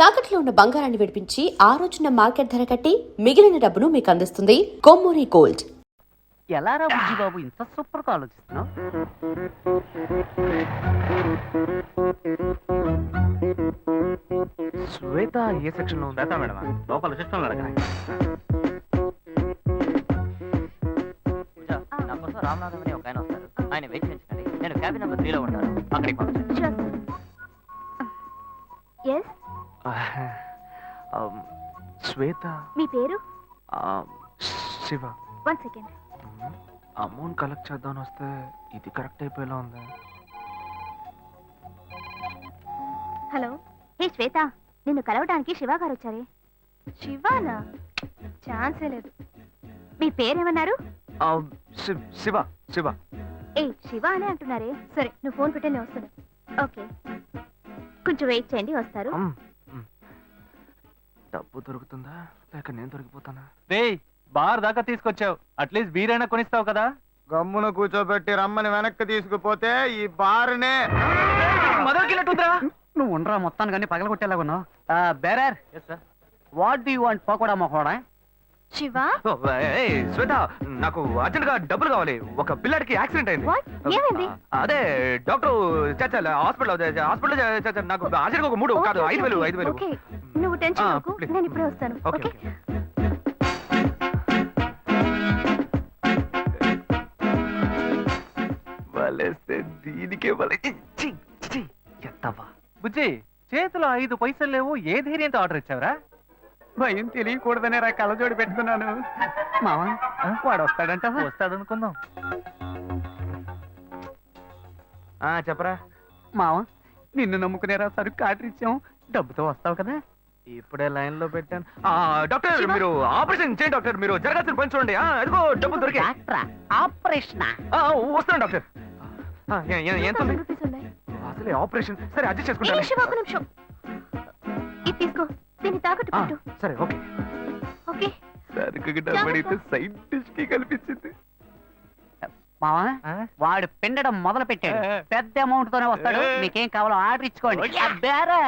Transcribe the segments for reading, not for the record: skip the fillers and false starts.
తాకట్లో ఉన్న బంగారాన్ని విడిపించి ఆ రోజున మార్కెట్ ధర కట్టి మిగిలిన డబ్బును మీకు అందిస్తుంది కొమ్మూరి గోల్డ్. ఎలారా బుజ్జి బాబు ఇంత సూపర్ గా ఆలోచిస్తున్నావు? శ్వేత ఏ సెక్షన్ లో ఉందా మేడం? లోపల సెక్షన్ నా కోసం రామనాథం అని ఒక ఆయన వస్తారు. ఆయన వెయిట్ చేయించండి. నేను క్యాబిన్ నెంబర్ 3 లో ఉంటాను. అక్కడికి పంపించండి. శ్వేత మీ పేరు? శివ. 1 సెకండ్. అమౌంట్ కలెక్ట్ చేద్దామని వస్తే ఇది కరెక్ట్ అయిపోయేలా ఉంది. హలో, హే శ్వేత, నిన్ను కలవడానికి శివ గారు వచ్చారే. శివానా? ఛాన్సే లేదు. మీ పేరేమన్నారు? శివ. శివ. ఏ శివ అనే అంటున్నారే. సరే, నువ్వు ఫోన్ పెట్టే నేను వస్తాను. ఓకే, కొంచెం వెయిట్ చేయండి, వస్తారు. డబ్బు దొరుకుతుందా లేక నేను దొరికిపోతానా? రేయ్, బార్ దాకా తీసుకొచ్చావు, అట్లీస్ట్ బీరైనా కొనిస్తావు కదా. గమ్మున కూర్చోబెట్టి రమ్మని వెనక్కి తీసుకుపోతే ఈ బారునే మొదలుకెళ్ళట్టుందిరా. నువ్వు ఉండరా, మొత్తాన్ని కానీ పగలగొట్టేలా ఉన్నావు. Bearer, what do you want? Pakoda మొకోడా? శివ, శ్వేత, నాకు అర్జెంట్ గా డబ్బులు కావాలి. ఒక పిల్లాడికి యాక్సిడెంట్ అయింది. What? ఏమైంది? అదే డాక్టర్ హాస్పిటల్ నాకు అర్జెంట్ ఒక 3 కాదు 5,000. ఓకే, నువ్వు టెన్షన్ అవ్వకు, please. నేను ఇప్పుడే వస్తాను. ఓకే. ఓకే. వలేస్తే దీనికే ఎత్తవా. బుజ్జి, చేతిలో 5 పైసలు లేవు, ఏ ధైర్యంతో ఆర్డర్ ఇచ్చావురా? భయం తెలియకూడదనే రా కళ్ళజోడి పెట్టుకున్నాను. మావా, వాడు వస్తాడంట. వస్తాడనుకుందాం. చెప్పరా మావా, నిన్ను నమ్ముకునేరా సరుకు ఆర్డర్ ఇచ్చాం. డబ్బుతో వస్తావు కదా? ఇప్పుడే లైన్ లో పెట్టాను. డాక్టర్, మీరు ఆపరేషన్ చేయండి. డాక్టర్, మీరు జరగాల్సిన పని చూడండి. అదిగో డబ్బులు దొరికాయి. ఆపరేషన్ వస్తాను డాక్టర్. ఎంత ఉంది? రూపీస్ ఉన్నాయి. అసలే ఆపరేషన్. సరే, అడ్జస్ట్ ఏ చేసుకుంటాను. శివ, ఒక నిమిషం. ఇది తీసుకో, దీన్ని తాకట్టు పెట్టు. సరే, ఓకే. ఓకే, సరుకు డబ్బడితే సైడ్ డిష్ కి కనిపించింది. మావా, వాడు పిండడం మొదలు పెట్టాడు. పెద్ద అమౌంట్ తోనే వస్తాడు. మీకేం కావాలో ఆర్డర్ ఇచ్చుకోండి. బేరే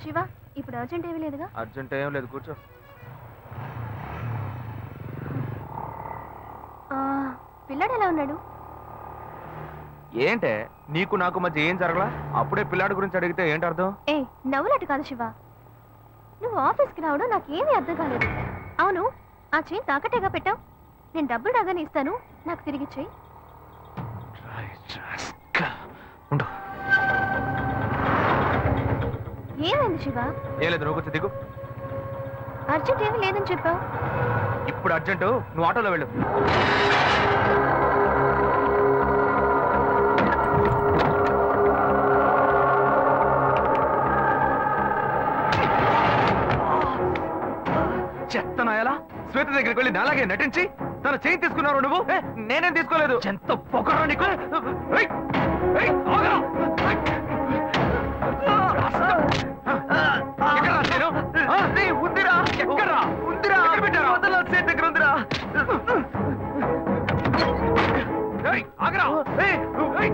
శివ, ఇప్పుడు అర్జెంట్ ఏమీ లేదుగా? అర్జెంట్ ఏం లేదు, కూర్చో. పిల్లాడు ఎలా ఉన్నాడు? ఏంటే, నీకు నాకు మధ్య ఏం జరగలా? అప్పుడే పిల్లాడి గురించి అడిగితే ఏంటి అర్థం? ఏ నవ్వులట్టు కాదు శివ, నువ్వు ఆఫీస్కి రావడం నాకేమీ అర్థం కాలేదు. అవును, ఆ చైన్ తాకట్టేగా పెట్టావు. నేను డబ్బులు రాగానే ఇస్తాను, నాకు తిరిగి చెయ్యి. ఏమైంది శివ? ఏం లేదు, నువ్వు కూర్చో, దిగు. అర్జెంట్ ఏమీ లేదని చెప్పావు. ఇప్పుడు అర్జెంటు, నువ్వు ఆటోలో వెళ్ళు. చెత్తనాయాలా, శ్వేత దగ్గరికి వెళ్ళి నాలాగే నటించి తన చైన్ తీసుకున్నారు నువ్వు. నేనేం తీసుకోలేదు. ఎంత పొగరా నీకు. ఏయ్, ఏయ్, ఆగరా. ఎక్కడ్రా నేను? ఉందిరా. ఎక్కడ్రా? ఉందిరా. ఎక్కడ పెట్టారా? వదల, సీట్ దగ్గర ఉందిరా. ఏయ్, ఆగరా. ఏయ్, ఏయ్.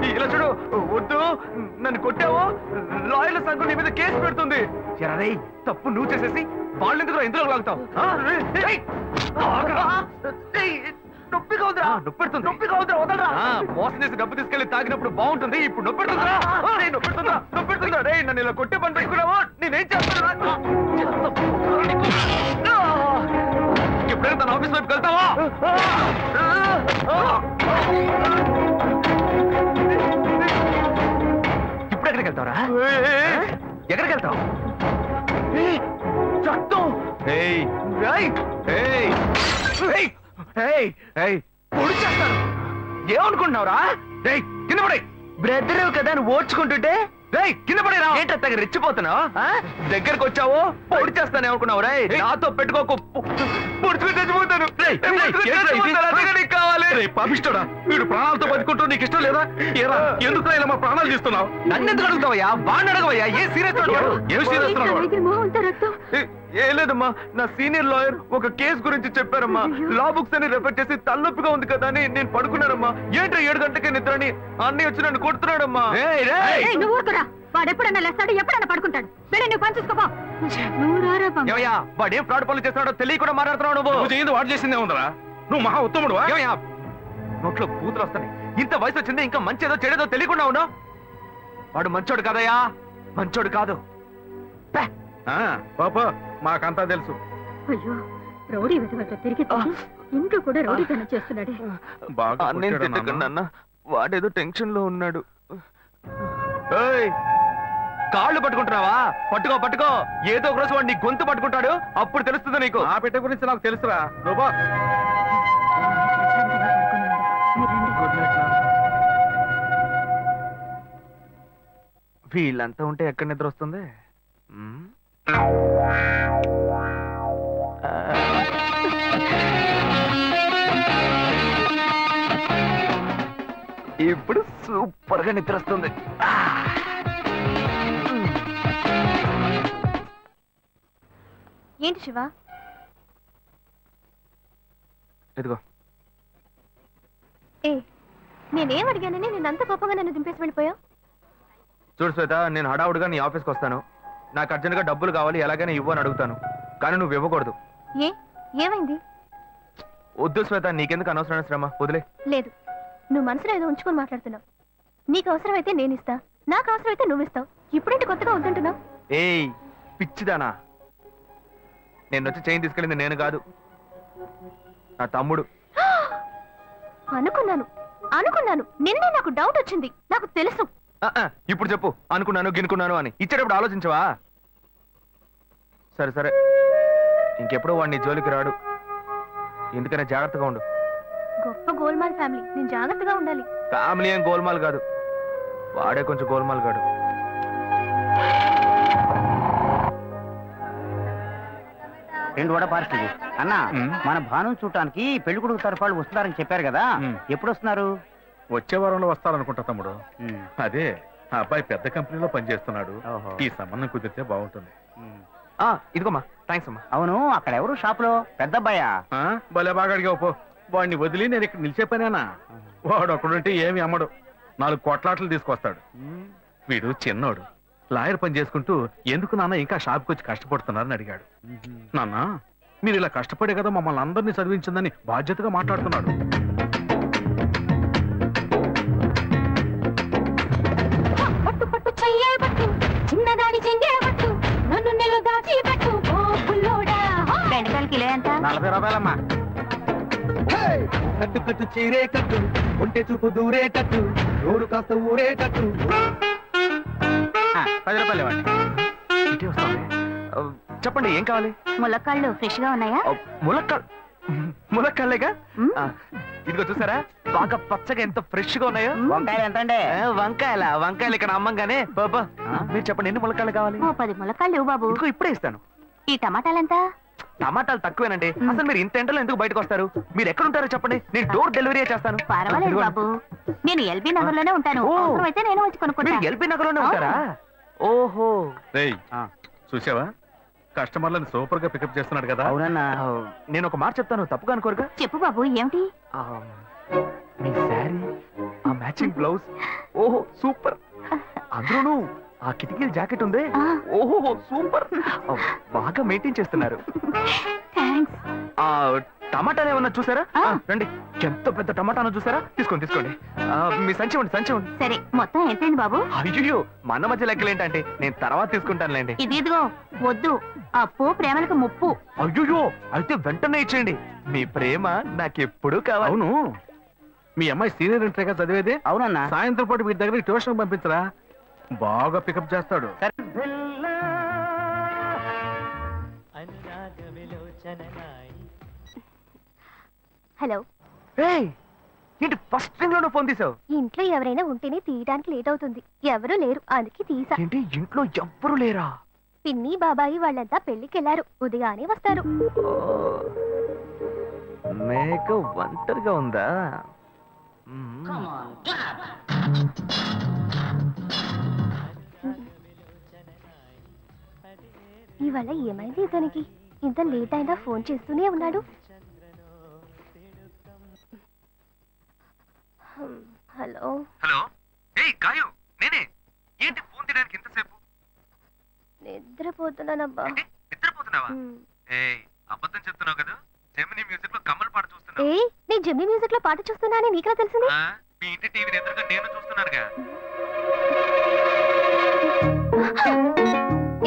ఇలా చూడు, వద్దు. నన్ను కొట్టావో లాయర్ల సంఘం నీ మీద కేసు పెడుతుంది. ఎర్రై, తప్పు నువ్వు చేసేసి వాళ్ళు ఎందుకు ఇందులో లాగుతావు? నొప్పిగా ఉందిరా. నొప్పెడుతుంది. నొప్పిగా ఉందిరా, వదలరా. మోసం చేసి డబ్బు తీసుకెళ్లి తాగినప్పుడు బాగుంటుంది, ఇప్పుడు నొప్పెడుతుందా? నొప్పెడుతుందా? నొప్పెడుతుందా? రే, నన్ను ఇలా కొట్టే పని పెట్టుకున్నావో నేనేం చేస్తాను? ఎప్పుడైనా తన ఆఫీస్ వైపు వెళ్తావా? ఇప్పుడు ఎక్కడికి వెళ్తావరా? ఎక్కడికి వెళ్తావు? రక్తం. పొడి చేస్తాను. ఏమనుకుంటున్నావురా? కింద పడే. బ్రదర్ కదా నువ్వు ఓడ్చుకుంటుంటే రేయ్ కింద పడేరా ఏంటో తెగ రెచ్చిపోతున్నావు దగ్గరకు వచ్చావు పొడి చేస్తానే అనుకున్నావు రేయ్ నాతో పెట్టుకోకు పొడుచుకుని చచ్చిపోతాను కావాలి పాపిస్తాడా వీడు ప్రాణాలతో బతుకుంటూ నీకు ఇష్టం లేదా ఏరా ఎందుకు ఇలా మా ప్రాణాలు తీస్తున్నావు నన్ను ఎందుకు అడుగుతావయ్యా వాడిని అడగవయ్యా ఏ సీరియస్ ఏం సీరియస్ ఏం లేదమ్మా నా సీనియర్ లాయర్ ఒక కేసు గురించి చెప్పారమ్మా లా బుక్స్ అని రెఫర్ చేసి తలనొప్పిగా ఉంది కదా అని నేను పడుకున్నానమ్మా ఏంటో 7 గంటలకే నిద్రని అన్నయ్య వచ్చి నన్ను కొడుతున్నాడమ్మా వాడు ఎప్పుడన్నా లేస్తాడు ఎప్పుడన్నా పడుకుంటాడు వేరే నువ్వు పని చూసుకోపో ఏమయ్యా వాడేం ఫ్రాడ్ పనులు చేస్తున్నాడో తెలియకుండా మాట్లాడుతున్నావు నువ్వు చేయింది వాడు చేసిందే ఉందరా నువ్వు మహా ఉత్తముడు ఏమయ్యా నోట్లో బూతులు వస్తాయి ఇంత వయసు వచ్చింది ఇంకా మంచేదో చెడేదో తెలియకుండా ఉన్నావు వాడు మంచోడు కాదయ్యా మంచోడు కాదు పాపా మాకంతా తెలుసు. అయ్యో రౌడీ విధవతో తిరిగి ఇంట్లో కూడా రౌడీతనం చేస్తున్నాడే. బాగా నేను తిట్టకండి అన్న వాడేదో టెన్షన్ లో ఉన్నాడు. కాళ్ళు పట్టుకుంటున్నావా? పట్టుకో పట్టుకో ఏదో ఒక రోజు వాడు నీ గొంతు పట్టుకుంటాడు అప్పుడు తెలుస్తుంది నీకు. ఆ పెట్ట గురించి నాకు తెలుసురా. నువ్వు వీళ్ళంతా ఉంటే ఎక్కడ నిద్ర వస్తుంది? ఇప్పుడు సూపర్ గా నిద్ర వస్తుంది. ఏంటి శివ? ఇదిగో. ఏ నేనేం అడిగానని నేనంత కోపంగా నన్ను దింపేసి వెళ్ళిపోయావు? చూడు శ్వేత, నేను హడావుడిగా నీ ఆఫీస్కి వస్తాను. నాకు అర్జెంట్గా డబ్బులు కావాలి, ఎలాగైనా ఇవ్వు అని అడుగుతాను. కానీ నువ్వు ఇవ్వకూడదు. ఏమైంది? వద్దు శ్వేత, నీకెందుకు అనవసరమైన శ్రమ, వదిలే. లేదు, నువ్వు మనసులో ఏదో ఉంచుకొని మాట్లాడుతున్నావు. నీకు అవసరమైతే నేను ఇస్తా, నాకు అవసరమైతే నువ్వు ఇస్తావు. ఇప్పుడేంటి కొత్తగా వద్దంటున్నావు? ఏయ్ పిచ్చిదానా, నేను వచ్చి చైన్ తీసుకెళ్ళింది నేను కాదు, నా తమ్ముడు. అనుకున్నాను నిన్నే నాకు డౌట్ వచ్చింది. నాకు తెలుసు. ఇప్పుడు చెప్పు, అనుకున్నాను గినుకున్నాను అని. ఇచ్చేటప్పుడు ఆలోచించవా? సరే సరే, ఇంకెప్పుడు వాడిని జోలికి రాడు. ఎందుకనే జాగ్రత్తగా ఉండు. గొప్ప గోల్మాల్ ఫ్యామిలీ, నేను జాగ్రత్తగా ఉండాలి. ఫ్యామిలీ ఏం గోల్మాల్ కాదు, వాడే కొంచెం గోల్మాల్ కాడు. రెండు వడ పార్టీ అన్న, మన భాను చూడటానికి పెళ్లి కొడుకు తరఫు వాళ్ళు వస్తున్నారని చెప్పారు కదా, ఎప్పుడు వస్తున్నారు? వచ్చే వారంలో వస్తారనుకుంటా తమ్ముడు. అదే ఆ అబ్బాయి పెద్ద కంపెనీలో పనిచేస్తున్నాడు. ఈ సంబంధం కుదిరితే బాగుంటుంది. ఇదిగోమ్మా, థ్యాంక్స్ అమ్మా. అవును, అక్కడ ఎవరు షాప్ లో? పెద్ద అబ్బాయా? భలే బాగా అడిగావు పో. వాడిని వదిలి నేను ఇక్కడ నిలిచే పనేనా? వాడు ఒకడుంటే ఏమి అమ్మడు, 4 కోట్లాట్లు తీసుకొస్తాడు. వీడు చిన్నోడు, లాయర్ పని చేసుకుంటూ ఎందుకు నాన్న ఇంకా షాప్కి వచ్చి కష్టపడుతున్నారని అడిగాడు. నాన్న, మీరు ఇలా కష్టపడే కదా మమ్మల్ని అందరినీ చదివించిందని బాధ్యతగా మాట్లాడుతున్నాడు. చిన్నదాని చెంగేవట్టు నన్ను నిలుదాచి పట్టు బోబులోడా. బెండకాయలు కిలో ఎంత? 40 రూపాయలమ్మా. కట్టు కట్టు చీరే కట్టు, ఒంటె చూపు దూరే కట్టు, నోరు కాస్త ఊరే కట్టు. 10 రూపాయలు ఇవ్వండి. ఇటే వస్తావే. చెప్పండి, ఏం కావాలి? ములక్కాళ్ళు ఫ్రెష్ గా ఉన్నాయా? ములక్కాళ్ళేగా. ఇదిగో చూసారా, బాగా పచ్చగా ఎంత ఫ్రెష్ గా ఉన్నాయో. వంకాయలు ఎంత అండి? వంకాయలు ఇక్కడ అమ్మంగానే. బాబా మీరు చెప్పండి, ఎన్ని ములక్కాళ్ళు కావాలి? 10 ములక్కాళ్ళు ఇవ్వు బాబు. ఇదిగో ఇప్పుడే ఇస్తాను. ఈ టమాటాలు ఎంత? టమాటాలు తక్కువేనండి. అసలు మీరు ఇంత ఎండలో ఎందుకు బయటకు వస్తారు? మీరు ఎక్కడ ఉంటారో చెప్పండి, నేను డోర్ డెలివరీ చేస్తాను. పర్వాలేదు బాబు, నేను ఎల్బీ నగర్ లోనే ఉంటాను. అయితే నేను వచ్చి కొనుక్కుంటా. ఎల్బీ నగర్ లోనే ఉంటారా? ఓహో. రేయ్, చూసావా కస్టమర్లను సూపర్ గా పికప్ చేస్తున్నాడు కదా. అవునన్నా. నేను ఒక మాట చెప్తాను, తప్పుగా అనుకోరుగా? చెప్పు బాబు, ఏమిటి? మీ శారీ, ఆ మ్యాచింగ్ బ్లౌజ్, ఓహో సూపర్. అందులోనూ ఆ కిటికీల జాకెట్ ఉంది, ఓహో సూపర్. బాగా మెయింటైన్ చేస్తున్నారు. ఆ టమాటాలు ఏమన్నా చూసారా? రండి, ఎంత పెద్ద టమాటాను చూసారా? తీసుకోండి తీసుకోండి. మీ సంచి ఉండి సంచి ఉండి. సరే, మొత్తం ఎంతైంది బాబు? అయ్యో, మన మధ్య లెక్కలు ఏంటంటే నేను తర్వాత తీసుకుంటానులేండి. ఇదిగో వద్దు, అప్పు ప్రేమలకు ముప్పు. అయ్యో, అయితే వెంటనే ఇచ్చేయండి. మీ ప్రేమ నాకెప్పుడు కావాలి. అవును, మీ అమ్మాయి సీనియర్ ఇంటర్గా చదివేదే. అవునన్నా. సాయంత్రం పాటు వీటి దగ్గర ట్యూషన్ పంపించరా, బాగా పికప్ చేస్తాడు. హలో. ఏంటి ఫస్ట్ రింగ్ లోనే ఫోన్ తీసావు? ఇంట్లో ఎవరైనా ఉంటేనే తీయడానికి లేట్ అవుతుంది. ఎవరూ లేరు, అందుకే తీసా. ఏంటి ఇంట్లో ఎవ్వరు లేరా? పిన్ని బాబాయి వాళ్ళంతా పెళ్లికెళ్లారు, ఉదయానే వస్తారు. మేక ఒంటరిగా ఉందా? ఇవాళ ఏమైంది ఇతనికి? ఇంత లేట్ అయినా ఫోన్ చేస్తూనే ఉన్నాడు. హలో హలో, ఏయ్ గాయు, నేనే. ఏంటి ఫోన్ తీయడానికి ఇంతసేపు? నిద్రపోతున్నానబ్బా. నిద్రపోతున్నావా? ఏయ్ అబద్ధం చెప్తున్నావు కదా. జెమిని మ్యూజిక్ లో కమల్ పాట చూస్తున్నావు. ఏ నేను జెమిని మ్యూజిక్ లో పాట చూస్తున్నానని నీకెలా తెలిసింది? మీ ఇంటి టీవీని ఎదురుగా నేను చూస్తున్నానుగా.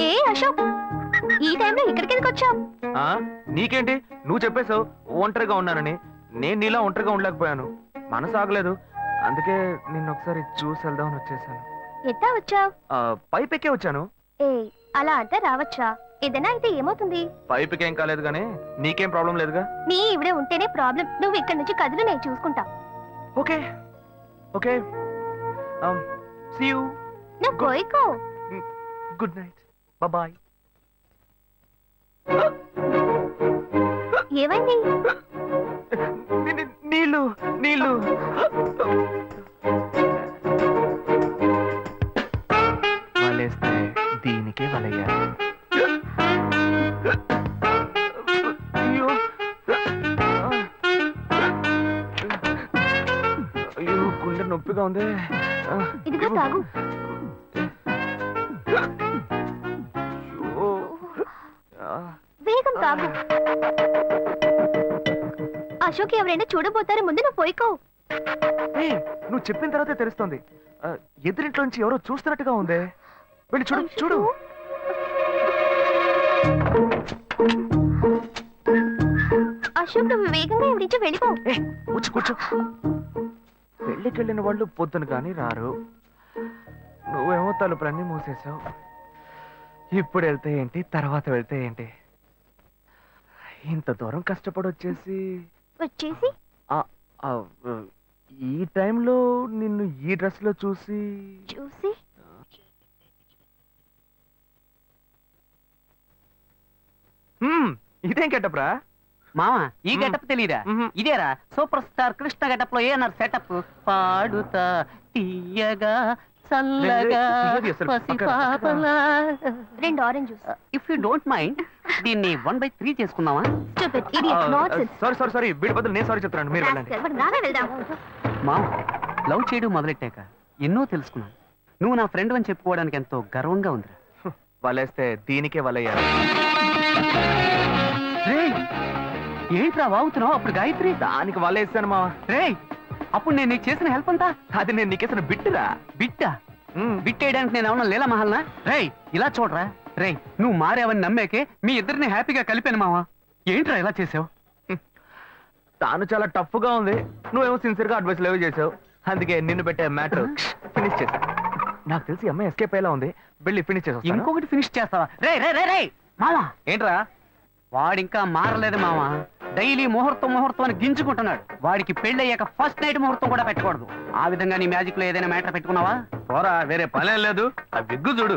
ఏ అశోక్, ఈ టైంలో ఇక్కడికి ఎందుకు వచ్చావు? నీకేంటి, నువ్వు చెప్పేశావు ఒంటరిగా ఉన్నానని. నేను నీలా ఒంటరిగా ఉండలేకపోయాను, మనసు ఆగలేదు. అందుకే నిన్న ఒకసారి చూసి వెళ్దామని వచ్చేసాను. ఎట్టా వచ్చావు? పైపెక్కే వచ్చాను. ఏ అలా అంటే రావచ్చా? ఏదైనా అయితే ఏమవుతుంది? పైపుకేం కాలేదు గానీ నీకేం ప్రాబ్లం లేదుగా. నీ ఇవిడే ఉంటేనే ప్రాబ్లం. నువ్వు ఇక్కడి నుంచి కదులు, నేను చూసుకుంటా. Okay okay, see you. నువ్వు కోయికో. Good night, bye. ఏమైంది? నీళ్ళు నీళ్ళు. వలేస్తే దీనికే వలయ్యా. అయ్యో అయ్యో, గుండె నొప్పిగా ఉంది. ఇదిగో తాగు. అయ్యో. వేగం తాగు. అశోక్ ఎవరైనా చూడబోతారు, ముందు నువ్వు పోయికో. ఏయ్, నువ్వు చెప్పిన తర్వాతే తెలుస్తుంది. ఎదురింట్లో నుంచి ఎవరో చూస్తున్నట్టుగా ఉంది. వెళ్ళి చూడు చూడు. అశోక్ నువ్వు వేగంగా ఇవి నుంచి వెళ్ళిపో. కూర్చో కూర్చో. పెళ్ళికి వెళ్ళిన వాళ్ళు పొద్దున కానీ రారు. నువ్వేమో తలుపులన్నీ మూసేశావు. ఇప్పుడు వెళ్తే ఏంటి, తర్వాత వెళ్తే ఏంటి? ఇంత దూరం కష్టపడి వచ్చేసి ఈ టైంలో నిన్ను ఈ డ్రెస్ లో చూసి ఇదేం గెటప్రా? మామ ఈ గెటప్ తెలీదా? ఇదేరా సూపర్ స్టార్ కృష్ణ గెటప్ లో ఏమన్నారు సెటప్. పాడుతా తీయగా చల్లగా పసిపాపలా. 2 orange juice. If you don't mind దీన్ని 1/3 చేసుకుందామా? Stupid idiot, nonsense. సారీ వీడి బదులు నేను సారీ చెప్తాను, మీరు వెళ్ళండి. మరి నానే వెళ్దాం. మామ లవ్ చేయడం మొదలెట్టాక ఎన్నో తెలుసుకున్నాను. నువ్వు నా ఫ్రెండ్ అని చెప్పుకోవడానికి ఎంతో గర్వంగా ఉందిరా. వలేస్తే దీనికే వలయ్యారు. ఏంట్రా వాగుతున్నావు? అప్పుడు గాయత్రి దానికి వలేస్తాను మా. రే అప్పుడు నేను నీకు చేసిన హెల్ప్ అంతా అది నేను నీకేసిన బిట్టురా. బిట్టా? బిట్టేయడానికి నేను ఏమన్నా లీలా మహల్నా? రేయ్ ఇలా చూడరా. రేయ్ నువ్వు మారేవని నమ్మేకే మీ ఇద్దరిని హ్యాపీగా కలిపాను మావా. ఏంట్రా ఇలా చేసావు? తాను చాలా టఫ్ గా ఉంది, నువ్వేమో సిన్సియర్ గా అడ్వైస్ లేవు చేసావు. అందుకే నిన్ను పెట్టే మ్యాటర్ ఫినిష్ చేసా. నాకు తెలిసి అమ్మాయి ఎస్కేప్ అయ్యేలా ఉంది, వెళ్ళి ఫినిష్ చేసా. ఇంకొకటి ఫినిష్ చేస్తావా? రే రే రే రే మావా. ఏంట్రా? వాడింకా మారలేదు మావా. డైలీ ముహూర్తం అని గింజుకుంటున్నాడు. వాడికి పెళ్ళయ్యాక ఫస్ట్ నైట్ ముహూర్తం కూడా పెట్టకూడదు. ఆ విధంగా నీ మ్యాజిక్ లో ఏదైనా మ్యాటర్ పెట్టుకున్నావా? పోరా, వేరే పనేం లేదు. ఆ విగ్గు చూడు.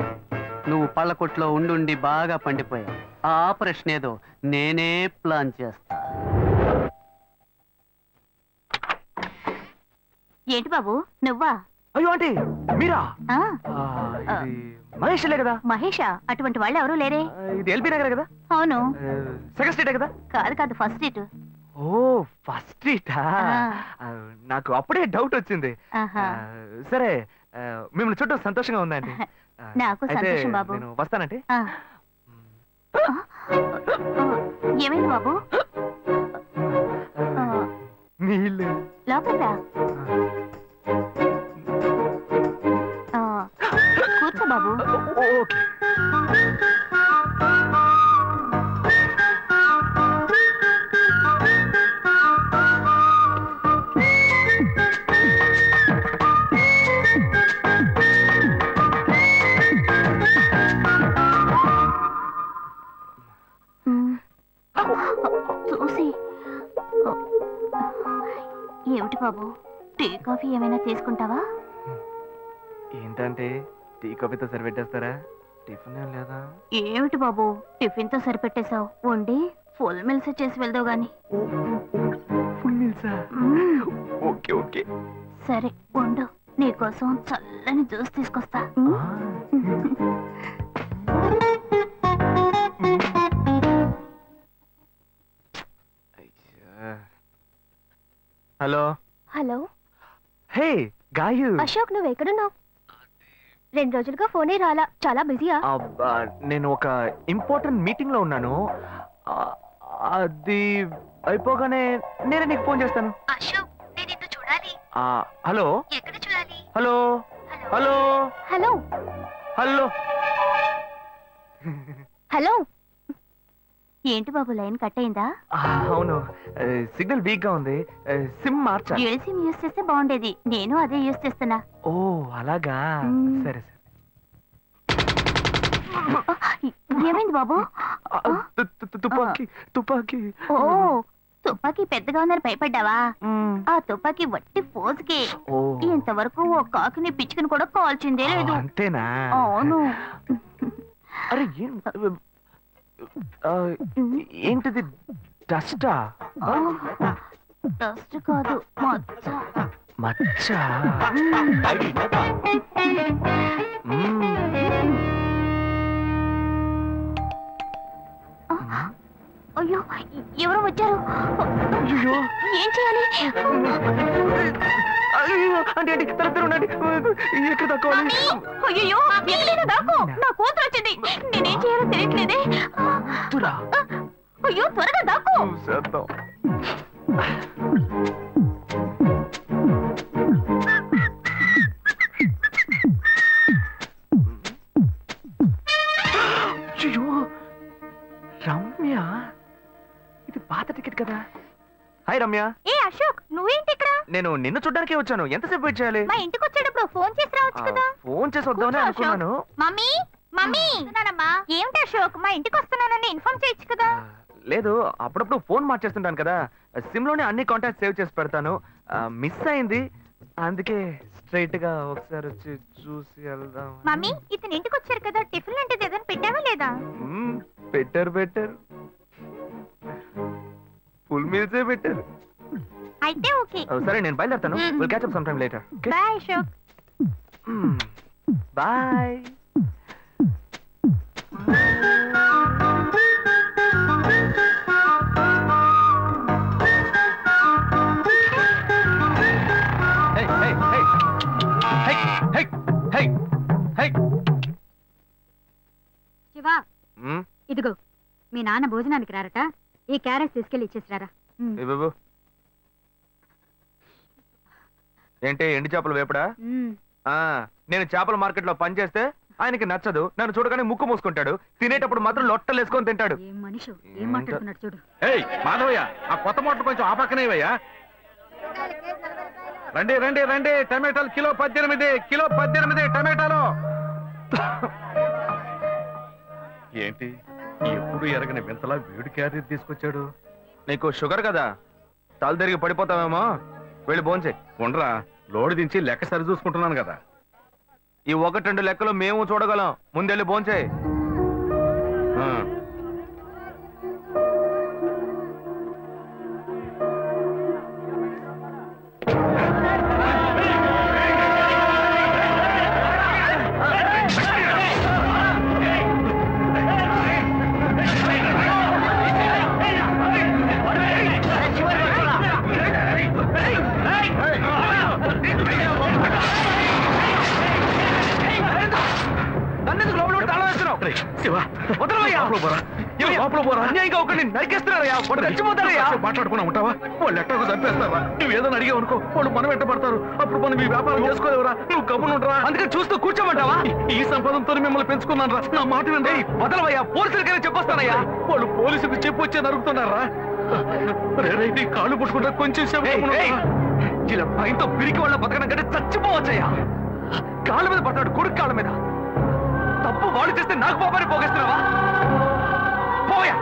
నువ్వు పళ్ళ కొట్లో ఉండి బాగా పండిపోయావు. ఆ ఆపరేషన్ ఏదో నేనే ప్లాన్ చేస్తా. ఏంటి బాబు నువ్వా? అయ్యో ఆంటీ మీరా? ఇది మహేష్లే కదా? మహేషా? అటువంటి వాళ్ళు ఎవరూ లేరే. ఇది ఎల్బీ నగర్ కదా? అవును. సెకండ్ స్ట్రీట్ కదా? కాదు ఫస్ట్ స్ట్రీట్. ఓ ఫస్ట్ స్ట్రీటా? నాకు అప్పుడే డౌట్ వచ్చింది. సరే మిమ్మల్ని చుట్టూ సంతోషంగా ఉందండి. నాకు సంతోషం బాబు. నేను వస్తానంటే. ఏమైంది బాబు? నీళ్ళు లోపలికి రా. కూర్చో బాబు. ఓకే. చూసి ఏమిటి ఏంటి బాబు, టీ కాఫీ ఏమైనా తీసుకుంటావా? ఏంటంటే టీ కాఫీతో సరిపెట్టేస్తారా? టిఫిన్ ఏం లేదా? ఏమిటి బాబు, టిఫిన్ తో సరిపెట్టేశావు, వండి ఫుల్ మిల్స్ చేసి వెళ్దావు గాని. ఫుల్ మీల్సా? మ్మ్. Okay okay. సరే వండు, నీకోసం చల్లని జ్యూస్ తీసుకొస్తా. Hello. Hello hey Gayu. Ashok, నువ్వు ఎక్కడున్నావు? 2 రోజులుగా ఫోనే రాలా, చాలా బిజీయా? నేను ఒక ఇంపార్టెంట్ మీటింగ్ లో ఉన్నాను. అది అయిపోగానే నేనే నీకు ఫోన్ చేస్తాను. అశోక్, నేను నిన్ను చూడాలి. హలో. ఎక్కడ చూడాలి? Hello. Hello. Hello hello. Hello. ఏంటి బాబు, లైన్ కట్ అయిందా? అవును, సిగ్నల్ వీక్ గా ఉంది. సిమ్ మార్చా. డ్యూయల్ సిమ్ యూస్ చేస్తే బాగుండేది, నేను అదే యూస్ చేస్తున్నా. ఓ అలాగా. మ్మ్. సరే సరే. ఏమైంది బాబు? తుపాకీ తుపాకీ. ఓ, తుపాకీ పెద్దగా ఉందని భయపడ్డావా? మ్మ్. ఆ తుపాకీ వట్టి ఫోజుకే. ఓ ఇంతవరకు ఓ కాకిని పిచ్చుకుని కూడా కాల్చిందే లేదు. అంతేనా? అవును. అరే ఏంటిది? డస్టా? డస్ట్ కాదు, మచ్చ. మచ్చ. మ్మ్. అయ్యో, ఎవరో వచ్చారు. అయ్యో. ఏం చేయాలి? అయ్యో, అంటే తల ఉండండి. ఎక్కడ తక్కువాలి? అయ్యో, ఎక్కడైనా దాక్కో, నా కూతురు వచ్చింది. నేనేం చేయాలో తెలియట్లేదే. అయ్యో, త్వరగా దాక్కో. చేద్దాం. అయ్యో, రమ్య, ఇది పాత టికెట్ కదా. హాయ్ రమ్య. ఏ అశోక్, నువ్వేంటి ఇక్కడ? నేను నిన్ను చూడ్డానికే వచ్చాను. ఎంతసేపు వెయిట్ చేయాలి? మా ఇంటికి వచ్చేటప్పుడు ఫోన్ చేసి రావచ్చు కదా. ఫోన్ చేసి వద్దామని కూర్చో, అనుకున్నాను. మమ్మీ మమ్మీ, ఏమిటి అశోక్, మా ఇంటికి వస్తున్నానని ఇన్ఫార్మ్ చేయొచ్చు కదా. లేదు, అప్పుడప్పుడు ఫోన్ మార్చేస్తుంటాను కదా. సిమ్ లోనే అన్ని కాంటాక్ట్ సేవ్ చేసి పెడతాను. మిస్ అయింది, అందుకే స్ట్రైట్ గా ఒకసారి వచ్చి చూసి వెళ్దాం. మమ్మీ, ఇతను ఇంటికి వచ్చారు కదా, టిఫిన్ లాంటిది ఏదైనా పెట్టావా లేదా? బెటర్ బెటర్, ఫుల్ మీల్సే బెటర్. అయితే ఓకే. సరే, నేను బయలుదేరుతాను. మ్మ్. Will catch up some time later. Bye Ashok. Bye. Shiva, ఇదిగో మీ నాన్న భోజనానికి రారట, ఈ క్యారెట్ తీసుకెళ్లి ఇచ్చేసిరారా. బాబు, ఏంటి ఎండి చేపలు వేపడా? నేను చేపల మార్కెట్ లో పనిచేస్తే ఆయనకి నచ్చదు. నన్ను చూడగానే ముక్కు మూసుకుంటాడు. తినేటప్పుడు మాత్రం లొట్టలు వేసుకొని తింటాడు. ఏం మనిషి, ఏం మాట్లాడుతున్నాడు చూడు. ఏయ్ మాధవయ్య, ఆ కొత్త మోటార్ కొంచెం ఆ పక్కనేవయ్యా. రండి రండి రండి, టమాటాలు కిలో 18, కిలో 18 టమాటాలు. ఏంటి ఎప్పుడు ఎరగని వింతలా వేడి క్యారెట్ తీసుకొచ్చాడు? నీకు షుగర్ కదా, తల తిరిగి పడిపోతావేమో. వెళ్ళి భోంచే. ఉండరా, లోడు దించి లెక్క సరి చూసుకుంటున్నాను కదా. ఈ 1-2 లెక్కలు మేము చూడగలం. ముందెళ్ళి భోంచే. మాట్లాడుకున్నా ఉంటావా? వాళ్ళు ఎట్టకు చంపేస్తావా? నువ్వు ఏదైనా అడిగావు అనుకో, వాళ్ళు మనం వెంట పడతారు. అప్పుడు మనం ఈ వ్యాపారం చేసుకోలేవరా? నువ్వు గమ్మునుంటరా? అందుకని చూస్తూ కూర్చోమంటావా? ఈ సంపాదనతో మిమ్మల్ని పెంచుకున్నాను రా. నా మాట వినండి. వదలవయ్యా, పోలీసులకైనా చెప్పొస్తానయ్యా. వాళ్ళు పోలీసులకు చెప్పొచ్చే నరుకుతున్నారా? రే, నీ కాళ్ళు పుట్టుకుంటా కొంచెం సేపు గమ్మునుండరా? ఇలా భయంతో పిరికి వాళ్ళ బతకడం కంటే చచ్చిపోవచ్చయ్యా. కాళ్ళ మీద పడ్డాడు, కొడుకు కాళ్ళ మీద. తప్పు వాళ్ళు చేస్తే నాకు పాపాన్ని పోగేస్తున్నావా? పోయా.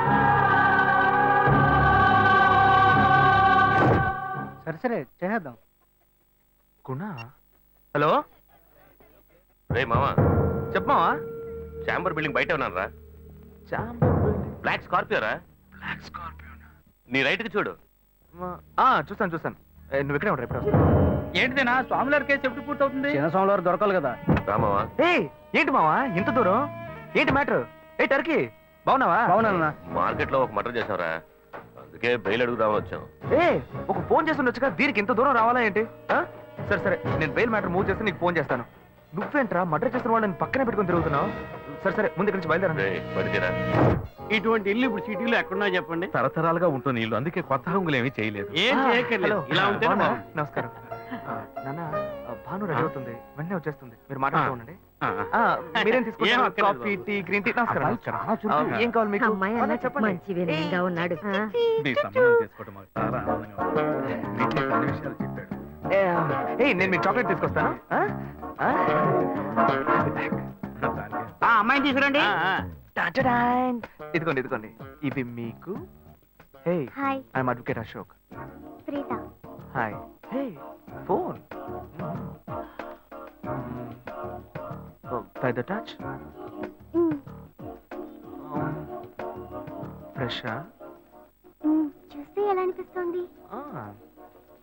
సరే సరే చేద్దాం. గుణ హలో రే మామా, చెప్పమావా చాంబర్ బిల్డింగ్ బయట ఉన్నారా? బ్లాక్ స్కార్పియో రా. నీ రైట్ కి చూడు. చూస్తాను నువ్వు ఇక్కడే ఉంటావు, ఎప్పుడు వస్తావు? ఏంటిదేనా స్వామివారి కేసు ఎప్పుడు పూర్తవుతుంది? చిన్న స్వామివారు దొరకాలి కదా. రామావా, ఏంటి మావా ఇంత దూరం? ఏంటి మ్యాటర్? టర్కీ బాగున్నావా? బాగున్నా. మార్కెట్ లో ఒక మర్డర్ చేసావురా, అందుకే బెయిల్ అడుగుదామని వచ్చాం. ఒక ఫోన్ చేసి ఉండొచ్చుగా, దీనికి ఇంత దూరం రావాలా ఏంటి? సరే నేను బెయిల్ మ్యాటర్ మూవ్ చేస్తే నీకు ఫోన్ చేస్తాను. నువ్వేంట్రా మర్డర్ చేస్తున్న వాళ్ళని పక్కనే పెట్టుకుని తిరుగుతున్నావు? సరే ముందు ఇక్కడి నుంచి బయలుదేరండి. పడితేరా ఇటువంటి ఇల్లు ఇప్పుడు సిటీలో ఎక్కడున్నా చెప్పండి. తరతరాలుగా ఉంటుంది ఇల్లు, అందుకే కొత్త హంగులు ఏమీ చేయలేదు. ఏం చేయక్కర్లేదు. ఇలా ఉంటే నమస్కారం నాన్న. భాను రెడీ అవుతుంది, వెంటనే వచ్చేస్తుంది. మీరు మాట్లాడుతూ ఉండండి. మీరేం ఏం తీసుకుంటారు? అక్కర్లేదు కాఫీ, టీ, గ్రీన్ టీ? నమస్కారం. ఏం కావాలి మీకు? చెప్పండి. ఉన్నాడు. మీ సంబంధం చేసుకోవడం మాకు చాలా ఆనందంగా ఉంది. నీకే కొన్ని విషయాలు చెప్పాడు. నేను మీకు చాక్లెట్ తీసుకొస్తాను. దానికి అమ్మాయిని తీసుకురండి. ఇదిగోండి ఇవి మీకు. Hey hi I'm advocate Ashok. Preetha. Hi. Hey phone by the touch. ఫ్రెషా? చూస్తే ఎలా అనిపిస్తుంది?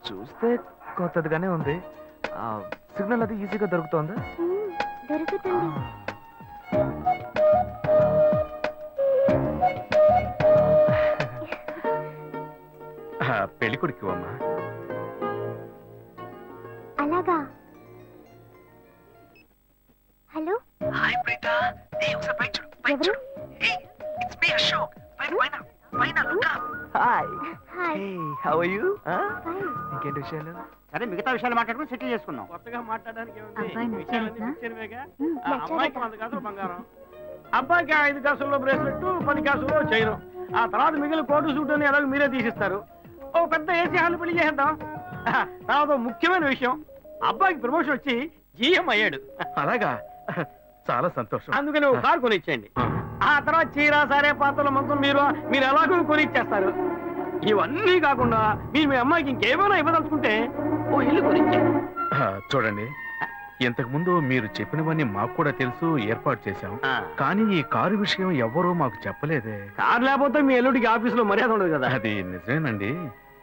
చూస్తే కొత్తదిగానే ఉంది. సిగ్నల్ అది ఈజీగా దొరుకుతోందా? దొరుకుతుంది. పెళ్లి కొడుకు అమ్మా. అలాగా. Hello hi Preetha. ఒకసారి పైకి చూడు. ఎవరు? It's me Ashok. పైన look up. Hi. Hi. Hey how are you? Fine. ఇంకేంటి విషయాలు? సరే మిగతా విషయాలు మాట్లాడుకుని సెటిల్ చేసుకుందాం. కొత్తగా మాట్లాడడానికి అబ్బాయి నచ్చాడా? అమ్మాయికి 100 కాసులు బంగారం, అబ్బాయికి 5 కాసుల్లో బ్రేస్లెట్, 10 కాసుల్లో చైన్. ఆ తర్వాత మిగిలిన కోటు సూట్ అని ఎలాగో మీరే తీసిస్తారు. ఓ పెద్ద ఏసీ హాల్ పెళ్లి చేద్దాం. తర్వాత ముఖ్యమైన విషయం, అబ్బాయికి ప్రమోషన్ వచ్చి జీఎం అయ్యాడు. అలాగా, చాలా సంతోషం. అందుకని ఒక కారు కొనిచ్చేయండి. ఆ తర్వాత చీర సారే పాత్రల మొత్తం మీరు ఎలాగో కొనిచ్చేస్తారు. ఇవన్నీ కాకుండా మీరు మీ అమ్మాయికి ఇంకేమైనా ఇవ్వదలుచుకుంటే ఓ ఇల్లు కొనిచ్చేయండి. చూడండి, ఇంతకు ముందు మీరు చెప్పినవన్నీ మాకు కూడా తెలుసు, ఏర్పాటు చేశాం. కానీ ఈ కారు విషయం ఎవ్వరూ మాకు చెప్పలేదే. కారు లేకపోతే మీ ఎల్లుడికి ఆఫీసులో మర్యాద ఉండదు కదా. అది నిజమేనండి,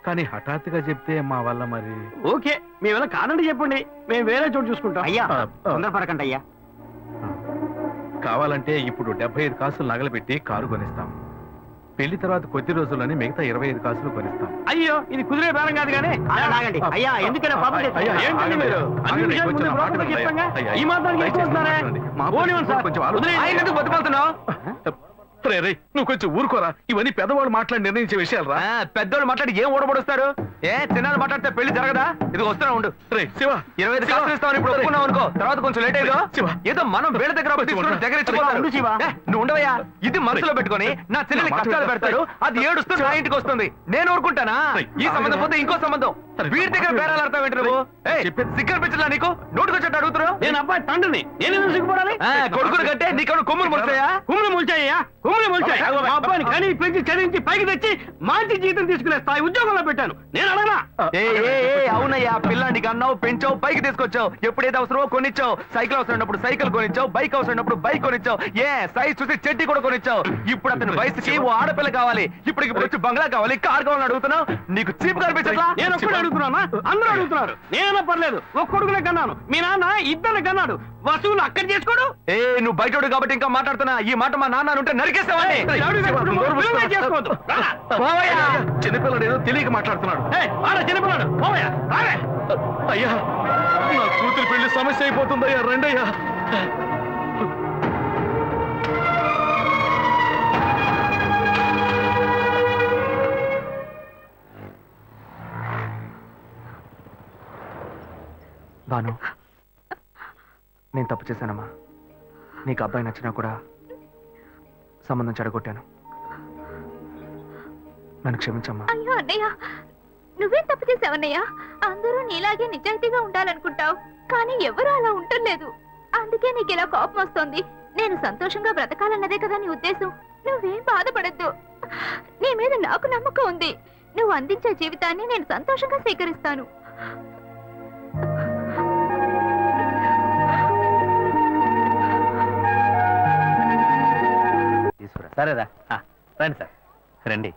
కానీ హఠాత్తుగా చెప్తే మా వల్ల మరి. ఓకే, మీ వల్ల కాదండి చెప్పండి, మేము వేరే చోటు చూసుకుంటాం. అయ్యా తొందరపడకండి అయ్యా. కావాలంటే ఇప్పుడు 75 కాసులు నగలబెట్టి కారు కొనిస్తాం. పెళ్లి తర్వాత కొద్ది రోజుల్లోనే మిగతా 25 కాసులు కొనిస్తాం. అయ్యో, ఇది కుదిరే బేరం కాదు కానీ ఆగండి. అయ్యా ఎందుకైనా పాపం చేస్తారు? ఏంటండి మీరు? అన్ని విషయాలు ముందు బ్రోకర్తో చెప్తాంగా. ఈ మాత్రానికి ఎక్కువ వస్తున్నారే? పోనివ్వండి సార్. ఆయన ఎందుకు బతుకుతున్నావు? రే, నువ్వు కొంచెం ఊరుకోరా. ఇవన్నీ పెద్దవాళ్ళు మాట్లాడి నిర్ణయించే విషయాలు రా. పెద్దోళ్ళు మాట్లాడి ఏం ఓడబడుస్తారు? చిన్నది మాట్లాడితే పెళ్లి జరగదా? ఇది వస్తున్నా ఉండు. రే శివ, 25 కాసులు ఇస్తామని ఇప్పుడు ఒప్పుకున్నావు అనుకో, తర్వాత కొంచెం లేట్ అయ్యో. శివ. ఏదో మనం వేళ దగ్గర దగ్గర ఉండు శివ. నువ్వు ఉండవయ్యా. ఇది మనసులో పెట్టుకొని నా చెల్లెలు కష్టాలు పెడతాడు, అది ఏడుస్తూ నా ఇంటికి వస్తుంది. నేను ఊరుకుంటానా? ఈ సంబంధం పోతే ఇంకో సంబంధం. వీడి దగ్గర బేరాలు ఆడతావు ఏంటి నువ్వు? సిగ్గర్ పిచ్చలా నీకు? నోటుకొచ్చేట్టు అడుగుతున్నావు. నేను అబ్బాయి తండ్రిని, నేను ఎందుకు సిగ్గుపడాలి? కొడుకులు కంటే నీకు కొమ్ములు మొలుస్తాయా? కుమ్ములు మొలిచాయ్యా, కుమ్ములు మొలిచాయి. మా అబ్బాయిని కానీ పెంచి చదివించి పైకి తెచ్చి మంచి జీతం తీసుకునే స్థాయి ఉద్యోగంలో పెట్టాను. నేను అడగనా? అవునయ్యా, పిల్లాడికి అన్నావు, పెంచావు, పైకి తీసుకొచ్చావు. ఎప్పుడైతే అవసరమో కొనిచ్చావు. సైకిల్ అవసరమైనప్పుడు సైకిల్ కొనిచ్చావు, బైక్ అవసరమైనప్పుడు బైక్ కొనిచ్చావు. సైజ్ చూసి చెట్టి కూడా కొనిచ్చావు. ఇప్పుడు అతని వయసుకి ఓ ఆడపిల్ల కావాలి. ఇప్పుడు వచ్చి బంగ్లా కావాలి, కార్ కావాలని అడుగుతున్నావు. నీకు చీప్ కనిపించట్లా? నేను ఒక్కడే అడుగుతున్నా, అందరూ అడుగుతున్నారు. నేనైనా పర్లేదు, ఒక్క కొడుకునే కన్నాను, మీ నాన్న ఇద్దరు కన్నాడు. వసూలు అక్కడ చేసుకోడు. నువ్వు బయటోడు కాబట్టి ఇంకా మాట్లాడుతున్నా. ఈ మాట మా నాన్న ఉంటే నరికేస్తావని. చేసుకోవద్దు. చిన్నపిల్లడు ఏదో తెలియక మాట్లాడుతున్నాడు. చిన్నపిల్లాడు పోవయ్యా, రావే. అయ్యా, నా కూతురు పెళ్లి సమస్య అయిపోతుందయ్యా, రండయ్యా. భాను, నేను తప్పు చేశానమ్మా. నీకు అబ్బాయి నచ్చినా కూడా సంబంధం చెడగొట్టాను. నన్ను క్షమించమ్మా. అయ్యో అన్నయ్య, నువ్వేం తప్పు చేసావన్నయ్య? అందరూ నీలాగే నిజాయితీగా ఉండాలనుకుంటావు, కానీ ఎవరు అలా ఉండలేదు. అందుకే నీకు ఇలా కోపం వస్తుంది. నేను సంతోషంగా బ్రతకాలన్నదే కదా నీ ఉద్దేశం. నువ్వేం బాధపడద్దు. నీ మీద నాకు నమ్మకం ఉంది. నువ్వు అందించే జీవితాన్ని నేను సంతోషంగా స్వీకరిస్తాను. తీసుకురా. సరేరా రండి సార్ రండి.